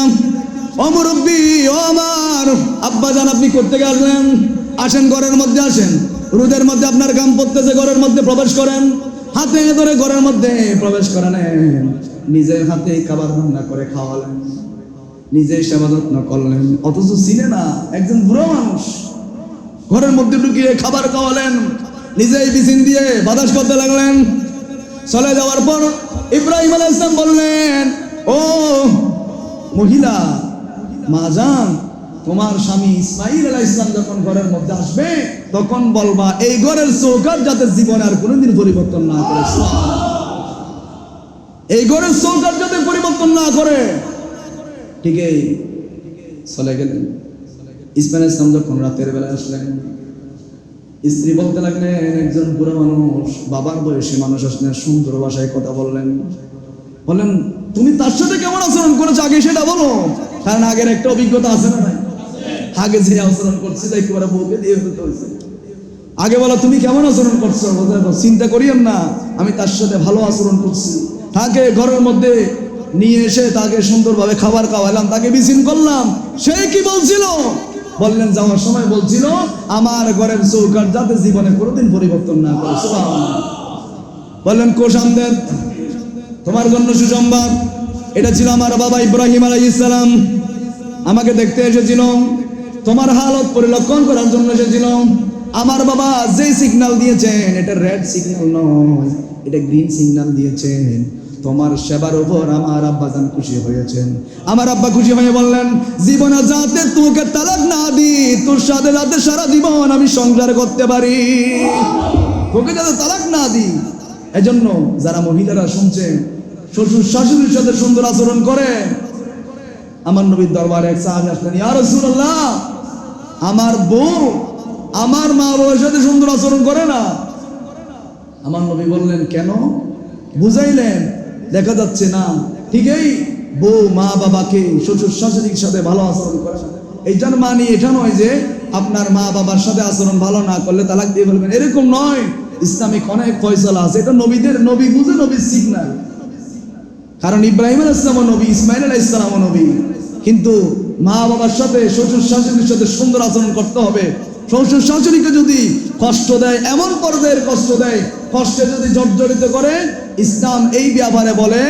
ও মুরব্বী, ও আমার আব্বা যান, আপনি কোত্থেকে আসলেন? আসেন, ঘরের মধ্যে আসেন, রোদের মধ্যে আপনার ঘাম পড়তেছে, ঘরের মধ্যে প্রবেশ করেন, হাতে ধরে ঘরের মধ্যে প্রবেশ করে নেন, নিজের হাতে খাবার রান্না করে খাওয়ালেন, নিজে সেবা যত্ন করলেন, অথচ চিনে না একজন বুড়ো মানুষ, ঘরের মধ্যে ঢুকিয়ে খাবার খাওয়ালেন, নিজেই বিছিন দিয়ে বাতাস করতে লাগলেন। চলে যাওয়ার পর ইব্রাহিম আলাইহিস সালাম বললেন, ও মহিলা, মা জান, তোমার স্বামী ইসমাইল আলাইহিস সালাম যখন ঘরের মধ্যে আসবে তখন বলবা এই ঘরের চৌকাঠ যাতে জীবনে আর কোনোদিন পরিবর্তন না করে, এই ঘরের চৌকাঠ যাতে পরিবর্তন না করে। ঠিকই চলে গেলেন। ইসমাইল আলাইহিস সালাম যখন রাতের বেলা আসলেন, স্ত্রী বলতে লাগলেন, একজন বুড়ো মানুষ, বাবার বয়সী মানুষ আসলেন, সুন্দর ভাষায় কথা বললেন, বললেন, তুমি তার সাথে কেমন আচরণ করেছো আগে সেটা বলো, কারণ আগের একটা অভিজ্ঞতা আছে না নাই, আগে যে আচরণ করছি তাই একেবারে বউকে দিয়ে ফেলতে হয়েছে। আগে বলো তুমি কেমন আচরণ করছো, চিন্তা করিয়েন না, আমি তার সাথে ভালো আচরণ করছি, তাকে ঘরের মধ্যে নিয়ে এসে তাকে সুন্দরভাবে খাবার খাওয়ালাম, তাকে বিছিন করলাম। সে কি বলছিল? বললেন, যাওয়ার সময় বলছিল, আমার ঘরের চৌকাঠ যাতে জীবনে কোনোদিন পরিবর্তন না করে। সুবহানাল্লাহ। বললেন, কোষামদের তোমার জন্য সুসংবাদ, এটা ছিল আমার বাবা ইব্রাহিম আলাইহিস সালাম, আমাকে দেখতে এসেছিল, তোমার হালত পরিলক্ষণ করার জন্য এসেছিল। আমার বাবা যে সিগন্যাল দিয়েছেন এটা রেড সিগন্যাল নয়, এটা গ্রিন সিগন্যাল দিয়েছেন। তোমার সেবার উপর আমার আব্বাজান খুশি হয়েছেন। আমার আব্বা খুশি হয়ে বললেন, জীবনে যাতে তোকে তালাক না দি, তোর সাথে যাতে সারা জীবন আমি সংসার করতে পারি, তোকে যাতে তালাক না দি। এজন্য যারা মহিলারা শুনছেন শ্বশুর শাশুড়ির সাথে সুন্দর আচরণ করে, আমার নবীর দরবারে এক সাহাবী আসলেন, ইয়া রাসূলুল্লাহ, আমার বউ আমার মা বাবার সাথে সুন্দর আচরণ করে না। আমার নবী বললেন, কেন? বুঝাইলেন, দেখা যাচ্ছে না। ঠিকই, বউ মা বাবাকে শ্বশুর শাশুড়ির সাথে ভালো আচরণ করে না, এইটার মানে এটা নয় যে আপনার মা বাবার সাথে আচরণ ভালো না করলে তালাক দিয়ে ফেলবেন, এরকম নয়। ইসলামিক অনেক ফয়সালা আছে, এটা নবীদের, নবী বুঝে নবীর সিগন্যাল। কারণ ইব্রাহিম আলাইহিস সালাম নবী, ইসমাইল আলাইহিস সালাম নবী, কিন্তু মা বাবার সাথে শ্বশুর শাশুড়ির সাথে সুন্দর আচরণ করতে হবে। শ্বশুর শাশুড়িকে যদি কষ্ট দেয়, এমন পর্যায়ের কষ্ট দেয়, কষ্টে যদি জর্জরিত করে, ইসলাম এই ব্যাপারে বলে,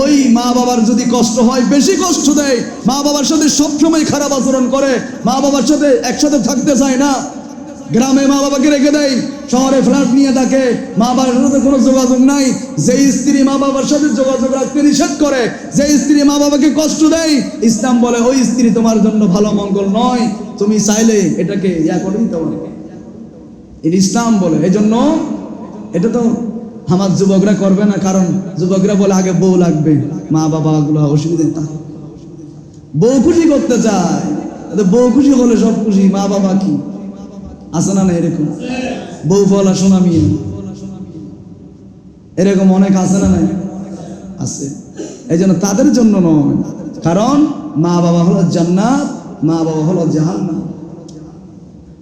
ওই মা বাবার যদি কষ্ট হয়, বেশি কষ্ট দেয়, মা বাবার সাথে সবসময় খারাপ আচরণ করে, মা বাবার সাথে একসাথে থাকতে চায় না, গ্রামে মা বাবাকে রেখে দেয়, শহরে ফ্ল্যাট নিয়ে থাকে, মা বাবার সাথে কোনো যোগাযোগ নাই, যে স্ত্রী মা বাবার সাথে যোগাযোগ রাখতে নিষেধ করে, যে স্ত্রী মা বাবাকে কষ্ট দেয়, ইসলাম বলে ওই স্ত্রী তোমার জন্য ভালো মঙ্গল নয়, তুমি চাইলে এটাকে করে দিতে পারো। এটা ইসলাম বলে। এই জন্য এটা তো আমার যুবকরা করবে না, কারণ যুবকরা বলে আগে বউ লাগবে, মা বাবা গুলো অসুবিধা, বউ খুশি করতে চায়, বউ খুশি হলে সব খুশি, মা বাবা কি আছে না? এরকম বউ ফলা সোনামি, এরকম অনেক আছে না? নাই আছে। এই জন্য তাদের জন্য নয়, কারণ মা বাবা হলো জান্নাত, মা বাবা হলো জাহান্নাম।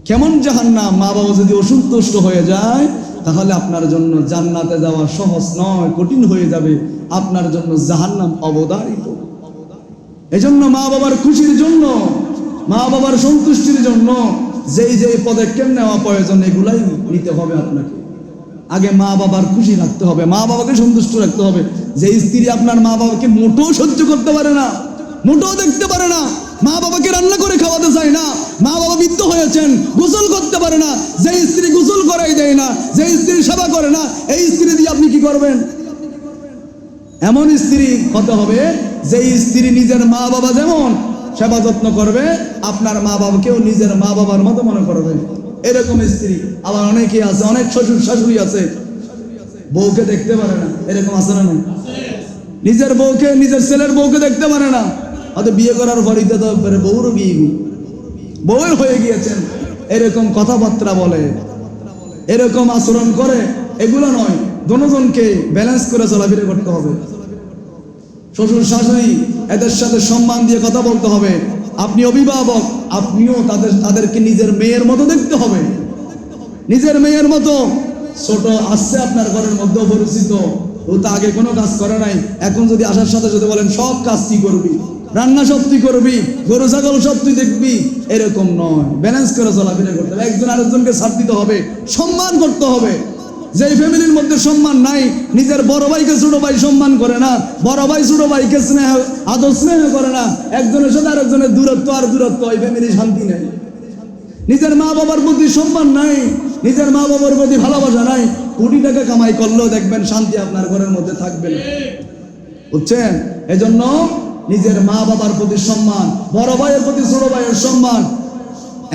কেমন জাহান্নাম? মা বাবা যদি অসন্তুষ্ট হয়ে যায় তাহলে আপনার জন্য জান্নাতে যাওয়া সহজ নয়, কঠিন হয়ে যাবে, আপনার জন্য জাহান্নাম অবধারিত। এজন্য মা বাবার খুশির জন্য, মা বাবার সন্তুষ্টির জন্য যেই যেই পদক্ষেপ নেওয়া প্রয়োজন এগুলাই নিতে হবে আপনাকে। আগে মা বাবার খুশি রাখতে হবে, মা বাবাকে সন্তুষ্ট রাখতে হবে। যে স্ত্রী আপনার মা বাবাকে মোটেও সহ্য করতে পারে না, মোটেও দেখতে পারে না, মা বাবাকে রান্না করে খাওয়াতে চায় না, মা বাবা বৃদ্ধ হয়েছেন, গোসল করতে পারে না, যে স্ত্রী গোসল করাই দেয় না, যে স্ত্রী সেবা করে না, এই স্ত্রী দিয়ে আপনি কি করবেন? এমন স্ত্রী হতে হবে যে স্ত্রী নিজের মা বাবা যেমন সেবা যত্ন করবে, আপনার মা বাবাকেও নিজের মা বাবার মতো মনে করবে, এরকম স্ত্রী। আবার অনেকেই আছে, অনেক শ্বশুর শাশুড়ি আছে বউকে দেখতে পারে না, এরকম আছে না? নিজের বউকে, নিজের ছেলের বউকে দেখতে পারে না, হয়তো বিয়ে করার পরই তো বউরও বিয়ে, বউয়ের হয়ে গিয়েছেন, এরকম কথাবার্তা বলে, এরকম আচরণ করে, এগুলো নয়। দুজনকে ব্যালেন্স করে চলাফেরা করতে হবে। শ্বশুর শাশুড়ি এদের সাথে সম্মান দিয়ে কথা বলতে হবে, আপনি অভিভাবক, আপনিও তাদেরকে নিজের মেয়ের মতো দেখতে হবে, নিজের মেয়ের মতো। ছোট আসছে আপনার ঘরের মধ্যে পরিচিত, ও তো আগে কোনো কাজ করে নাই, এখন যদি আসার সাথে সাথে বলেন সব কাজ তুই করবি, রান্না সব তুই করবি, গরু ছাগল সব তুই দেখবি, এরকম নয়। ব্যালেন্স করে চলাফেরা করতে হবে, একজন আরেকজনকে ছাড় দিতে হবে, সম্মান করতে হবে। যেই ফ্যামিলির মধ্যে সম্মান নাই, নিজের বড় ভাইকে ছোট ভাই সম্মান করে না, বড় ভাই ছোট ভাইকে স্নেহ আদর স্নেহ করে না, একজনের সাথে আরেকজনের দূরত্ব আর দূরত্ব, ওই ফ্যামিলি শান্তি নেই। নিজের মা বাবার প্রতি সম্মান নাই, নিজের মা বাবার প্রতি ভালোবাসা নাই, কোটি টাকা কামাই করলেও দেখবেন শান্তি আপনার ঘরের মধ্যে থাকবে না, বুঝছেন? এজন্য নিজের মা বাবার প্রতি সম্মান, বড় ভাইয়ের প্রতি ছোট ভাইয়ের সম্মান।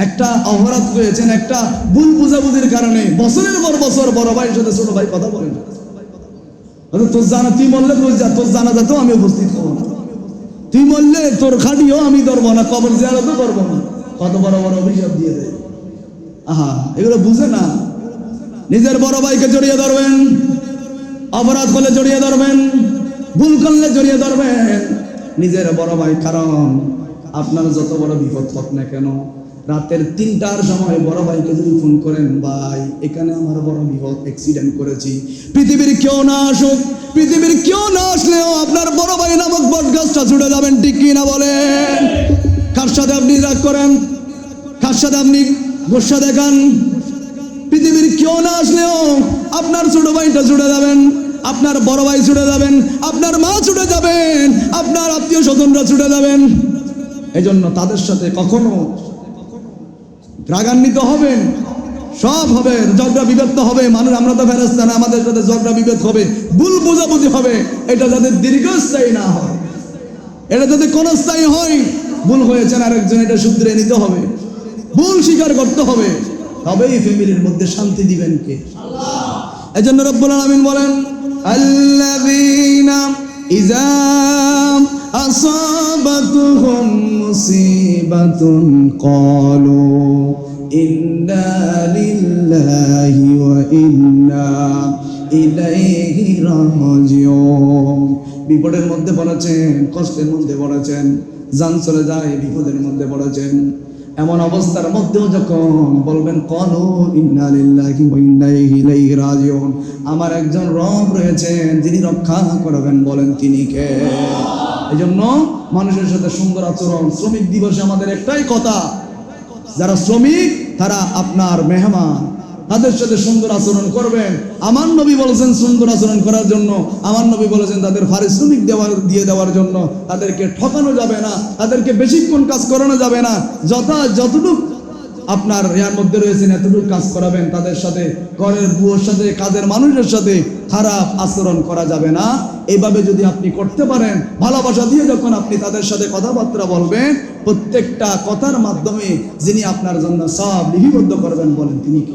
একটা অপরাধ হয়েছেন, একটা ভুল বুঝাবুঝির কারণে বছরের পর বছর বড় ভাইয়ের সাথে ছোট ভাই কথা বলেন, তোর জানা তুই বললে তোর জানা যাতেও আমি উপস্থিত হবো না, তুই বললে তোর খাটিও আমি ধরবো না, কবর জিয়ারতও করবো না, কত বড় বড় অভিশাপ দিয়ে দেয়। আহা, এগুলো বুঝে না। নিজের বড় ভাইকে জড়িয়ে ধরবেন, অপরাধ করলে জড়িয়ে ধরবেন, ভুল করলে জড়িয়ে ধরবেন নিজের বড় ভাই। কারণ আপনার যত বড় বিপদ হোক না কেন, রাতের 3টার সময় বড় ভাইকে যদি ফোন করেন, ভাই এখানে আমার বড় বিপদ, অ্যাক্সিডেন্ট করেছি, পৃথিবীর কেউ না আসুক, পৃথিবীর কেউ না আসলেও আপনার বড় ভাই নামক বটগাছটা ছুটে যাবেন, ঠিক কি না বলেন? কার সাথে আপনি রাগ করেন, কার সাথে আপনি গোসা দেখান, পৃথিবীর কেউ না আসলেও আপনার ছোট ভাইটা ছুটে যাবেন, আপনার বড় ভাই ছুটে যাবেন, আপনার মা ছুটে যাবেন, আপনার আত্মীয় স্বজনরা ছুটে যাবেন। এজন্য তাদের সাথে কখনো রাগান্বিত হবেন, সব হবে, ঝগড়া বিভেদ হবে। মানুষ, আমরা তো ফেরেশতা না, আমাদের সাথে ঝগড়া বিভেদ হবে, ভুল বোঝাবুঝি হবে। এটা যাতে দীর্ঘস্থায়ী না হয়, এটা যাতে ক্ষণস্থায়ী হয়, ভুল হয়েছেন আরেকজন, এটা শুধরে নিতে হবে, ভুল স্বীকার করতে হবে, তবেই ফ্যামিলির মধ্যে শান্তি দিবেন কে? আল্লাহ। এজন্য রব্বুল আলামিন বলেন, আল্লাযীনা ইযা আসাবাতুহুম মুসিবাতুন ক্বালু ইন্না লিল্লাহি ওয়া ইন্না ইলাইহি রাজিউন। বিপদের মধ্যে পড়েছেন, কষ্টের মধ্যে পড়েছেন, জান চলে যায়, বিপদের মধ্যে পড়েছেন, এমন অবস্থার মধ্যেও যখন বলবেন ক্বালু ইন্না লিল্লাহি ওয়া ইন্না ইলাইহি রাজিউন, আমার একজন রব রয়েছেন যিনি রক্ষা করবেন, বলেন তিনি কে? এজন্য মানুষের সাথে সুন্দর আচরণ। শ্রমিক দিবসে আমাদের একটাই কথা, যারা শ্রমিক তারা আপনার মেহমান, তাদের সাথে সুন্দর আচরণ করবেন। আমার নবী বলেছেন সুন্দর আচরণ করার জন্য, আমার নবী বলেছেন তাদের পারিশ্রমিক দিয়ে দেওয়ার জন্য। তাদেরকে ঠকানো যাবে না, তাদেরকে বেশিক্ষণ কাজ করানো যাবে না, যতটুকু আপনার এর মধ্যে রয়েছেন এতটুকু কাজ করাবেন। তাদের সাথে, ঘরের বুয়োর সাথে, কাজের মানুষের সাথে খারাপ আচরণ করা যাবে না। এইভাবে যদি আপনি করতে পারেন, ভালোবাসা দিয়ে যখন আপনি তাদের সাথে কথাবার্তা বলবেন, প্রত্যেকটা কথার মাধ্যমে যিনি আপনার জন্য সব লিপিবদ্ধ করবেন, বলেন তিনি কে?